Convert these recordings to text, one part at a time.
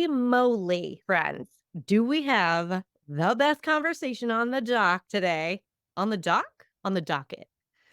Holy moly, friends. Do we have the best conversation on the dock today? On the dock? On the docket.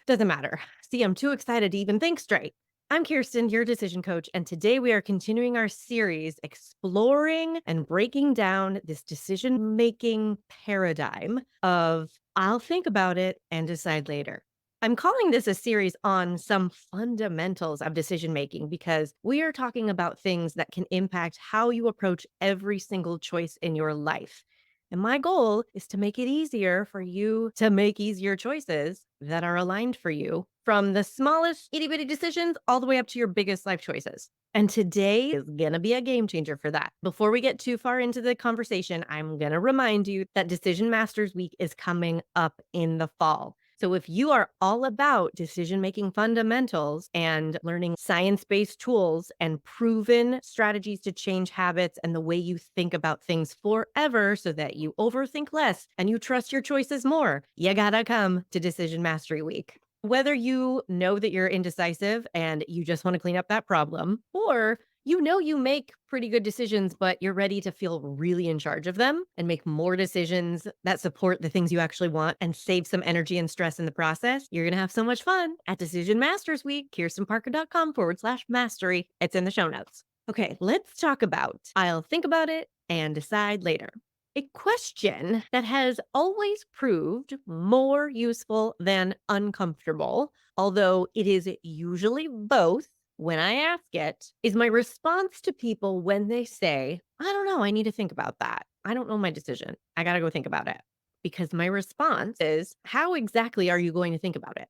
Doesn't matter. See, I'm too excited to even think straight. I'm Kirsten, your decision coach, and today we are continuing our series exploring and breaking down this decision making paradigm of I'll think about it and decide later. I'm calling this a series on some fundamentals of decision making because we are talking about things that can impact how you approach every single choice in your life. And my goal is to make it easier for you to make easier choices that are aligned for you from the smallest itty bitty decisions all the way up to your biggest life choices. And today is going to be a game changer for that. Before we get too far into the conversation, I'm going to remind you that Decision Masters Week is coming up in the fall. So if you are all about decision-making fundamentals and learning science-based tools and proven strategies to change habits and the way you think about things forever so that you overthink less and you trust your choices more, you gotta come to Decision Mastery Week. Whether you know that you're indecisive and you just want to clean up that problem, or you make pretty good decisions, but you're ready to feel really in charge of them and make more decisions that support the things you actually want and save some energy and stress in the process. You're going to have so much fun at Decision Masters Week, kirstenparker.com/mastery. It's in the show notes. Okay, let's talk about I'll think about it and decide later. A question that has always proved more useful than uncomfortable, although it is usually both when I ask it, is my response to people when they say, I don't know, I need to think about that. I don't know my decision. I got to go think about it. Because my response is, how exactly are you going to think about it?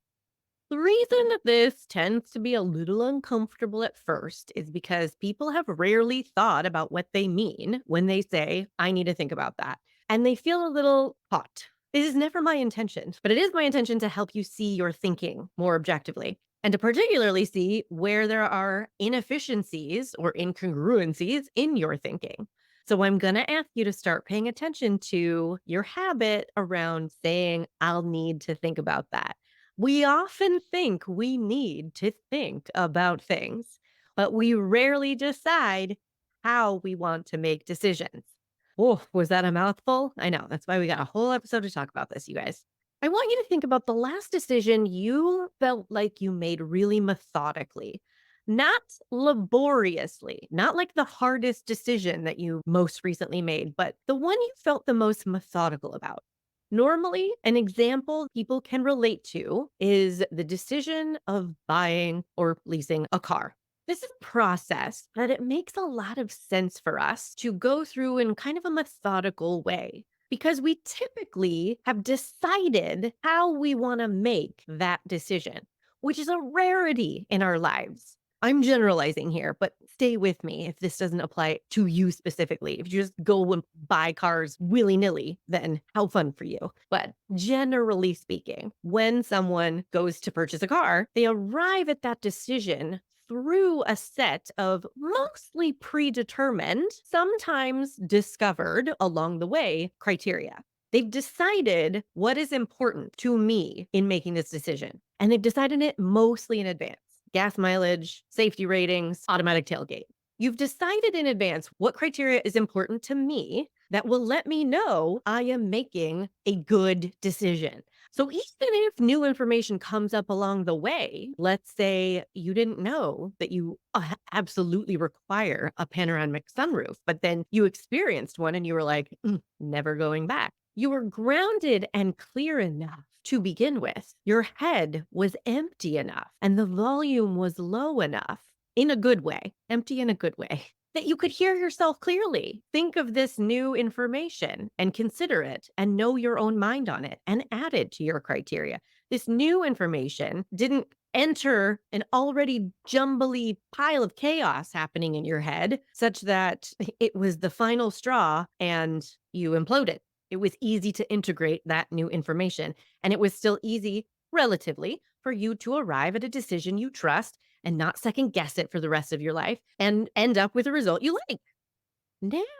The reason that this tends to be a little uncomfortable at first is because people have rarely thought about what they mean when they say, I need to think about that. And they feel a little caught. This is never my intention, but it is my intention to help you see your thinking more objectively and to particularly see where there are inefficiencies or incongruencies in your thinking. So I'm going to ask you to start paying attention to your habit around saying, I'll need to think about that. We often think we need to think about things, but we rarely decide how we want to make decisions. Oh, was that a mouthful? I know. That's why we got a whole episode to talk about this, you guys. I want you to think about the last decision you felt like you made really methodically, not laboriously, not like the hardest decision that you most recently made, but the one you felt the most methodical about. Normally, an example people can relate to is the decision of buying or leasing a car. This is a process that it makes a lot of sense for us to go through in kind of a methodical way because we typically have decided how we want to make that decision, which is a rarity in our lives. I'm generalizing here, but stay with me if this doesn't apply to you specifically. If you just go and buy cars willy nilly, then how fun for you. But generally speaking, when someone goes to purchase a car, they arrive at that decision through a set of mostly predetermined, sometimes discovered along the way criteria. They've decided what is important to me in making this decision, and they've decided it mostly in advance. Gas mileage, safety ratings, automatic tailgate. You've decided in advance what criteria is important to me that will let me know I am making a good decision. So even if new information comes up along the way, let's say you didn't know that you absolutely require a panoramic sunroof, but then you experienced one and you were like, never going back. You were grounded and clear enough to begin with. Your head was empty enough and the volume was low enough in a good way, empty in a good way, that you could hear yourself clearly. Think of this new information and consider it and know your own mind on it and add it to your criteria. This new information didn't enter an already jumbly pile of chaos happening in your head such that it was the final straw and you imploded. It was easy to integrate that new information, and it was still easy, relatively, for you to arrive at a decision you trust and not second guess it for the rest of your life and end up with a result you like.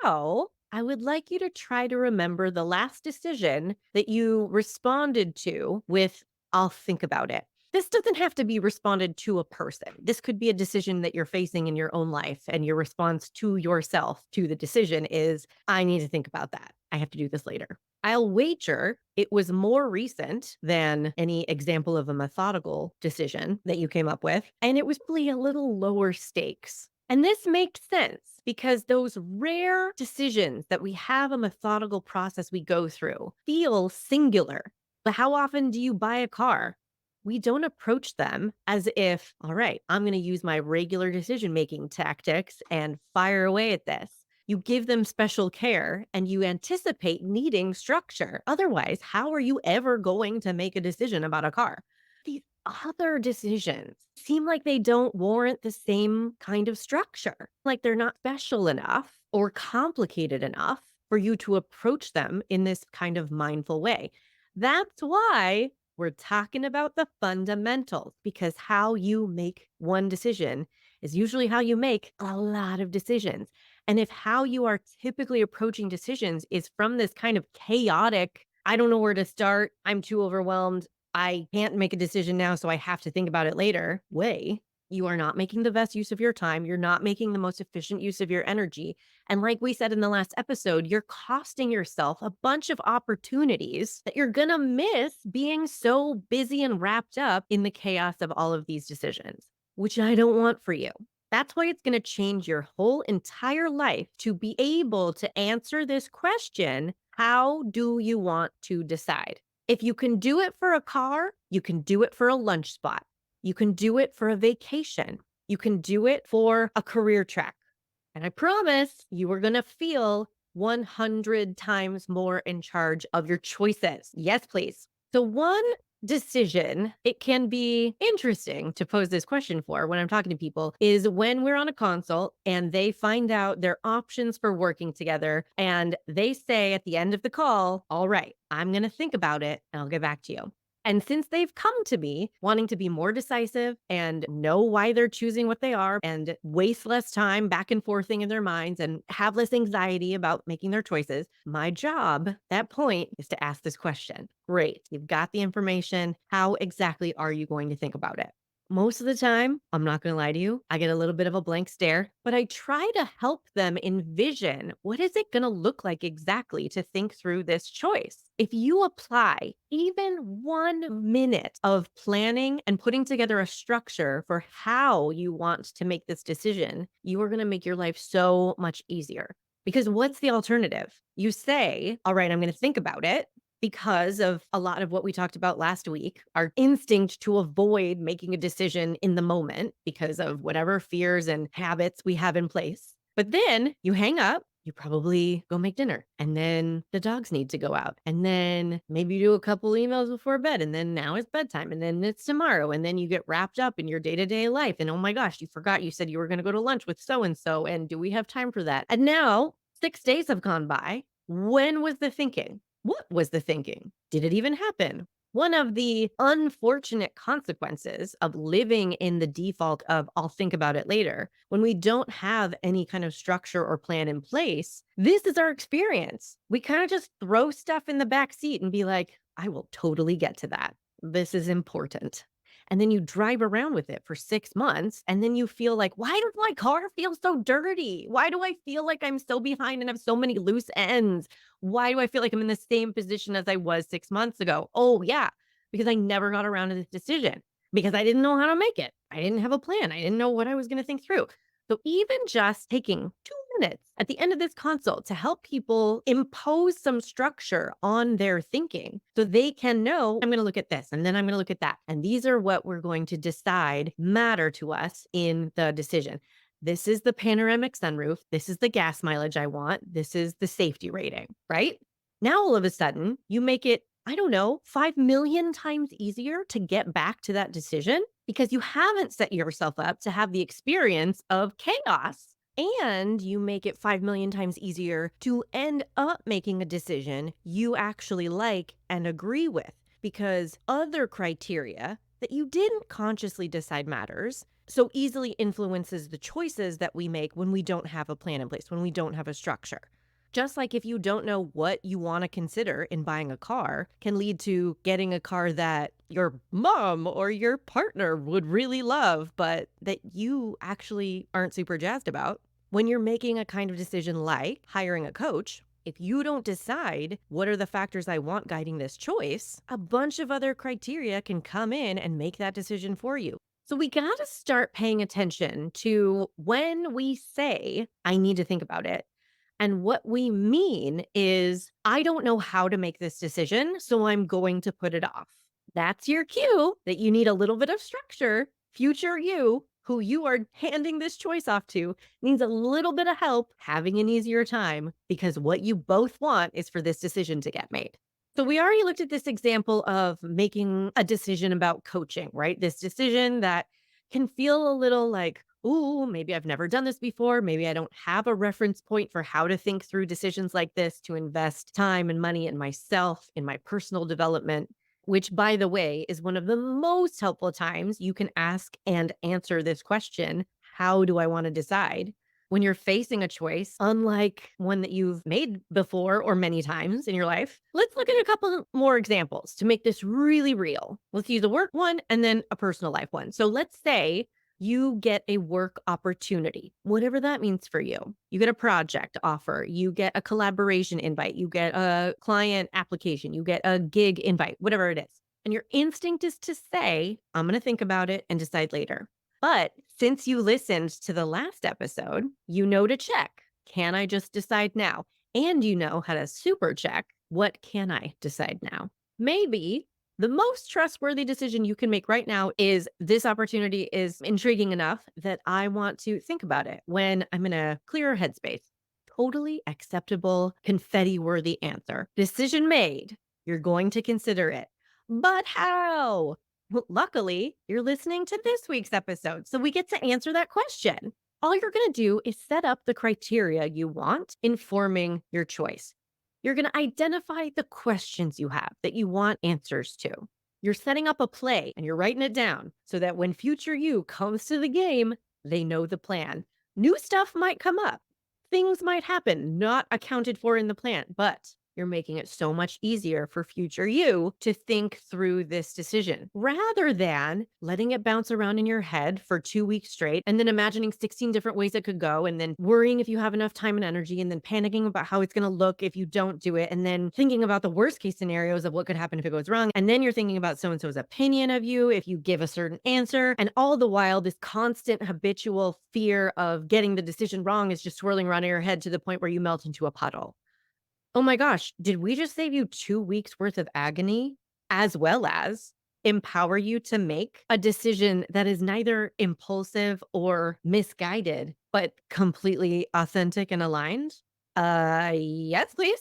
Now, I would like you to try to remember the last decision that you responded to with, I'll think about it. This doesn't have to be responded to a person. This could be a decision that you're facing in your own life, and your response to yourself to the decision is, I need to think about that. I have to do this later. I'll wager it was more recent than any example of a methodical decision that you came up with, and it was probably a little lower stakes. And this makes sense because those rare decisions that we have a methodical process we go through feel singular. But how often do you buy a car? We don't approach them as if, all right, I'm going to use my regular decision making tactics and fire away at this. You give them special care and you anticipate needing structure. Otherwise, how are you ever going to make a decision about a car? These other decisions seem like they don't warrant the same kind of structure, like they're not special enough or complicated enough for you to approach them in this kind of mindful way. That's why we're talking about the fundamentals, because how you make one decision is usually how you make a lot of decisions. And if how you are typically approaching decisions is from this kind of chaotic, I don't know where to start, I'm too overwhelmed, I can't make a decision now, so I have to think about it later way, you are not making the best use of your time. You're not making the most efficient use of your energy. And like we said in the last episode, you're costing yourself a bunch of opportunities that you're going to miss being so busy and wrapped up in the chaos of all of these decisions, which I don't want for you. That's why it's going to change your whole entire life to be able to answer this question. How do you want to decide? If you can do it for a car, you can do it for a lunch spot. You can do it for a vacation. You can do it for a career track. And I promise you are going to feel 100 times more in charge of your choices. Yes, please. So, one decision it can be interesting to pose this question for when I'm talking to people is when we're on a consult and they find out their options for working together and they say at the end of the call, all right, I'm going to think about it and I'll get back to you. And since they've come to me wanting to be more decisive and know why they're choosing what they are and waste less time back and forthing in their minds and have less anxiety about making their choices, my job at that point is to ask this question. Great, you've got the information. How exactly are you going to think about it? Most of the time, I'm not going to lie to you, I get a little bit of a blank stare, but I try to help them envision what is it going to look like exactly to think through this choice. If you apply even 1 minute of planning and putting together a structure for how you want to make this decision, you are going to make your life so much easier. Because what's the alternative? You say, all right, I'm going to think about it because of a lot of what we talked about last week, our instinct to avoid making a decision in the moment because of whatever fears and habits we have in place. But then you hang up, you probably go make dinner, and then the dogs need to go out. And then maybe you do a couple emails before bed, and then now it's bedtime, and then it's tomorrow. And then you get wrapped up in your day to day life. And oh my gosh, you forgot you said you were going to go to lunch with so and so. And do we have time for that? And now 6 days have gone by. When was the thinking? What was the thinking? Did it even happen? One of the unfortunate consequences of living in the default of I'll think about it later, when we don't have any kind of structure or plan in place, this is our experience. We kind of just throw stuff in the back seat and be like, I will totally get to that. This is important. And then you drive around with it for 6 months. And then you feel like, why does my car feel so dirty? Why do I feel like I'm so behind and have so many loose ends? Why do I feel like I'm in the same position as I was 6 months ago? Oh, yeah, because I never got around to this decision because I didn't know how to make it. I didn't have a plan. I didn't know what I was going to think through. So even just taking 2 minutes at the end of this consult to help people impose some structure on their thinking so they can know, I'm going to look at this and then I'm going to look at that. And these are what we're going to decide matter to us in the decision. This is the panoramic sunroof. This is the gas mileage I want. This is the safety rating, right? Now, all of a sudden, you make it, I don't know, 5 million times easier to get back to that decision because you haven't set yourself up to have the experience of chaos. And you make it 5 million times easier to end up making a decision you actually like and agree with because other criteria that you didn't consciously decide matters so easily influences the choices that we make when we don't have a plan in place, when we don't have a structure. Just like if you don't know what you want to consider in buying a car, can lead to getting a car that your mom or your partner would really love, but that you actually aren't super jazzed about. When you're making a kind of decision like hiring a coach, if you don't decide what are the factors I want guiding this choice, a bunch of other criteria can come in and make that decision for you. So we got to start paying attention to when we say, I need to think about it. And what we mean is, I don't know how to make this decision, so I'm going to put it off. That's your cue that you need a little bit of structure. Future you, who you are handing this choice off to, needs a little bit of help having an easier time because what you both want is for this decision to get made. So, we already looked at this example of making a decision about coaching, right? This decision that can feel a little like, ooh, maybe I've never done this before. Maybe I don't have a reference point for how to think through decisions like this to invest time and money in myself, in my personal development, which, by the way, is one of the most helpful times you can ask and answer this question. How do I want to decide? When you're facing a choice, unlike one that you've made before or many times in your life, let's look at a couple more examples to make this really real. Let's use a work one and then a personal life one. So let's say you get a work opportunity, whatever that means for you. You get a project offer, you get a collaboration invite, you get a client application, you get a gig invite, whatever it is. And your instinct is to say, I'm going to think about it and decide later. But since you listened to the last episode, you know to check. Can I just decide now? And you know how to super check. What can I decide now? Maybe the most trustworthy decision you can make right now is, this opportunity is intriguing enough that I want to think about it when I'm in a clearer headspace. Totally acceptable, confetti worthy answer. Decision made. You're going to consider it. But how? Well, luckily, you're listening to this week's episode, so we get to answer that question. All you're going to do is set up the criteria you want informing your choice. You're going to identify the questions you have that you want answers to. You're setting up a play and you're writing it down so that when future you comes to the game, they know the plan. New stuff might come up. Things might happen not accounted for in the plan, but you're making it so much easier for future you to think through this decision rather than letting it bounce around in your head for 2 weeks straight and then imagining 16 different ways it could go and then worrying if you have enough time and energy and then panicking about how it's going to look if you don't do it and then thinking about the worst case scenarios of what could happen if it goes wrong. And then you're thinking about so and so's opinion of you if you give a certain answer. And all the while, this constant habitual fear of getting the decision wrong is just swirling around in your head to the point where you melt into a puddle. Oh my gosh, did we just save you 2 weeks worth of agony, as well as empower you to make a decision that is neither impulsive or misguided, but completely authentic and aligned? Yes, please.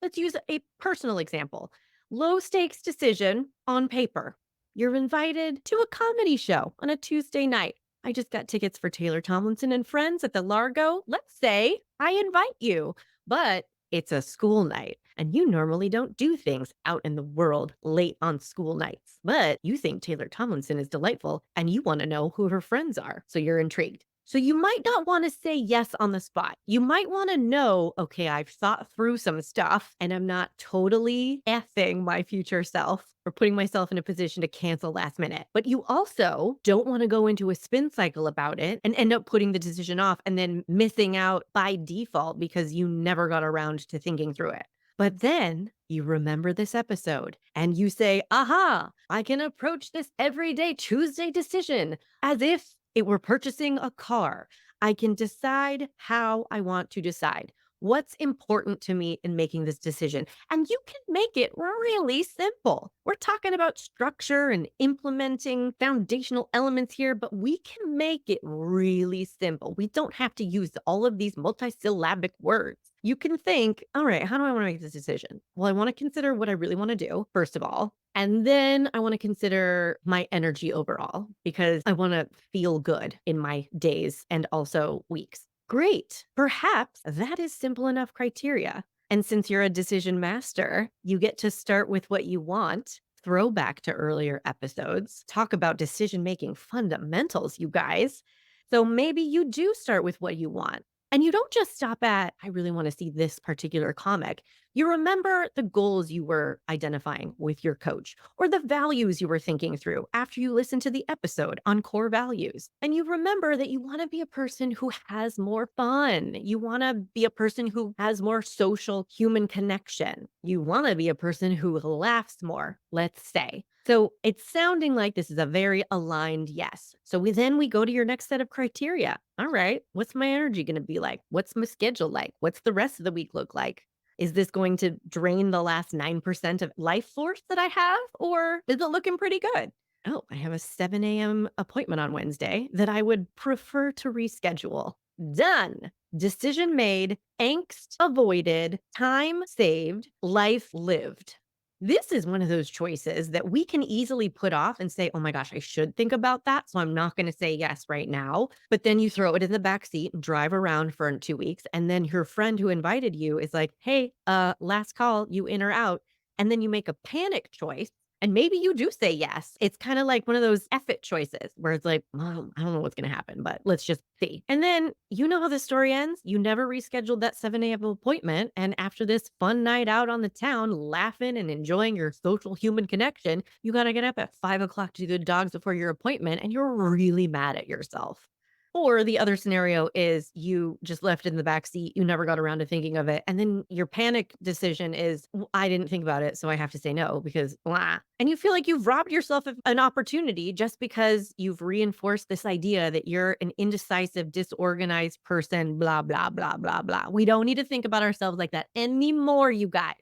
Let's use a personal example. Low stakes decision on paper. You're invited to a comedy show on a Tuesday night. I just got tickets for Taylor Tomlinson and Friends at the Largo. Let's say I invite you, but it's a school night and you normally don't do things out in the world late on school nights. But you think Taylor Tomlinson is delightful and you want to know who her friends are. So you're intrigued. So you might not want to say yes on the spot. You might want to know, okay, I've thought through some stuff and I'm not totally effing my future self or putting myself in a position to cancel last minute. But you also don't want to go into a spin cycle about it and end up putting the decision off and then missing out by default because you never got around to thinking through it. But then you remember this episode and you say, aha, I can approach this everyday Tuesday decision as if it were purchasing a car. I can decide how I want to decide. What's important to me in making this decision? And you can make it really simple. We're talking about structure and implementing foundational elements here, but we can make it really simple. We don't have to use all of these multisyllabic words. You can think, all right, how do I want to make this decision? Well, I want to consider what I really want to do, first of all. And then I want to consider my energy overall because I want to feel good in my days and also weeks. Great. Perhaps that is simple enough criteria. And since you're a decision master, you get to start with what you want, throw back to earlier episodes, talk about decision making fundamentals, you guys. So maybe you do start with what you want. And you don't just stop at, I really want to see this particular comic. You remember the goals you were identifying with your coach or the values you were thinking through after you listened to the episode on core values. And you remember that you want to be a person who has more fun. You want to be a person who has more social human connection. You want to be a person who laughs more, let's say. So it's sounding like this is a very aligned yes. So then we go to your next set of criteria. All right, what's my energy going to be like? What's my schedule like? What's the rest of the week look like? Is this going to drain the last 9% of life force that I have? Or is it looking pretty good? Oh, I have a 7 a.m. appointment on Wednesday that I would prefer to reschedule. Done. Decision made, angst avoided, time saved, life lived. This is one of those choices that we can easily put off and say, oh my gosh, I should think about that. So I'm not going to say yes right now. But then you throw it in the back seat and drive around for 2 weeks. And then your friend who invited you is like, hey, last call, you in or out. And then you make a panic choice. And maybe you do say yes. It's kind of like one of those F it choices where it's like, well, I don't know what's going to happen, but let's just see. And then you know how the story ends. You never rescheduled that 7 a.m. appointment. And after this fun night out on the town, laughing and enjoying your social human connection, you got to get up at 5 o'clock to do the dogs before your appointment. And you're really mad at yourself. Or the other scenario is you just left it in the back seat. You never got around to thinking of it. And then your panic decision is, "Well, I didn't think about it. So I have to say no because blah." And you feel like you've robbed yourself of an opportunity just because you've reinforced this idea that you're an indecisive, disorganized person, blah, blah, blah, blah, blah. We don't need to think about ourselves like that anymore, you guys.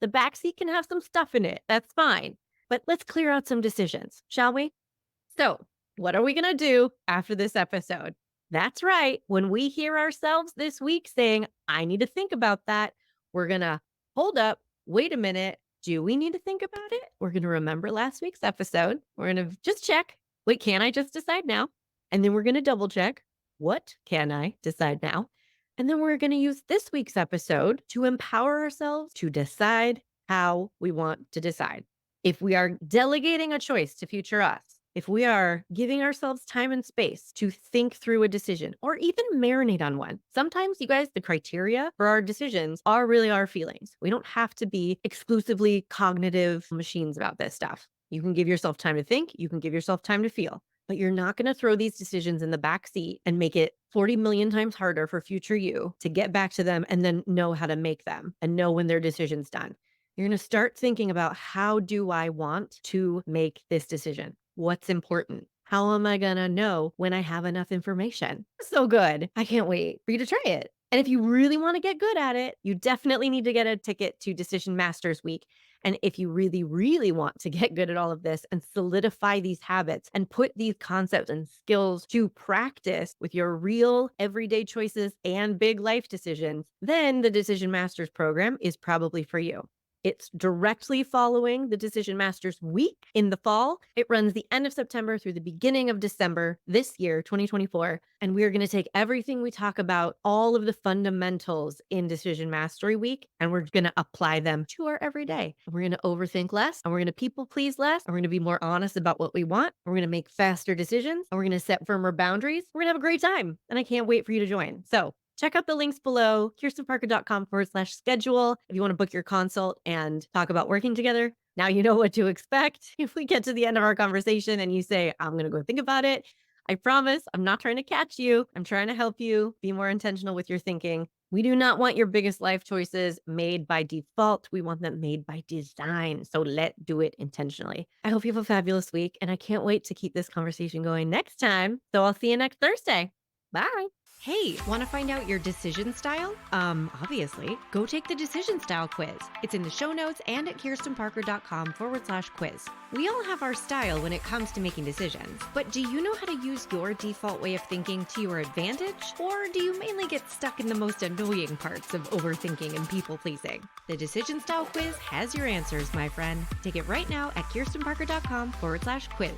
The back seat can have some stuff in it. That's fine. But let's clear out some decisions, shall we? So, what are we going to do after this episode? That's right. When we hear ourselves this week saying, I need to think about that, we're going to hold up, wait a minute. Do we need to think about it? We're going to remember last week's episode. We're going to just check. Wait, can I just decide now? And then we're going to double check. What can I decide now? And then we're going to use this week's episode to empower ourselves to decide how we want to decide. If we are delegating a choice to future us, if we are giving ourselves time and space to think through a decision or even marinate on one, sometimes you guys, the criteria for our decisions are really our feelings. We don't have to be exclusively cognitive machines about this stuff. You can give yourself time to think, you can give yourself time to feel, but you're not going to throw these decisions in the back seat and make it 40 million times harder for future you to get back to them and then know how to make them and know when their decision's done. You're going to start thinking about, how do I want to make this decision? What's important? How am I going to know when I have enough information? So good. I can't wait for you to try it. And if you really want to get good at it, you definitely need to get a ticket to Decision Masters Week. And if you really, really want to get good at all of this and solidify these habits and put these concepts and skills to practice with your real everyday choices and big life decisions, then the Decision Masters program is probably for you. It's directly following the Decision Masters Week in the fall. It runs the end of September through the beginning of December this year, 2024. And we are going to take everything we talk about, all of the fundamentals in Decision Mastery Week, and we're going to apply them to our everyday. We're going to overthink less, and we're going to people please less, and we're going to be more honest about what we want. We're going to make faster decisions, and we're going to set firmer boundaries. We're going to have a great time. And I can't wait for you to join. So check out the links below, kirstenparker.com/schedule. If you want to book your consult and talk about working together, now you know what to expect. If we get to the end of our conversation and you say, I'm going to go think about it, I promise I'm not trying to catch you. I'm trying to help you be more intentional with your thinking. We do not want your biggest life choices made by default. We want them made by design. So let's do it intentionally. I hope you have a fabulous week, and I can't wait to keep this conversation going next time. So I'll see you next Thursday. Bye. Hey, want to find out your decision style? Obviously, go take the decision style quiz. It's in the show notes and at kirstenparker.com/quiz. We all have our style when it comes to making decisions, but do you know how to use your default way of thinking to your advantage? Or do you mainly get stuck in the most annoying parts of overthinking and people pleasing? The decision style quiz has your answers, my friend. Take it right now at kirstenparker.com/quiz.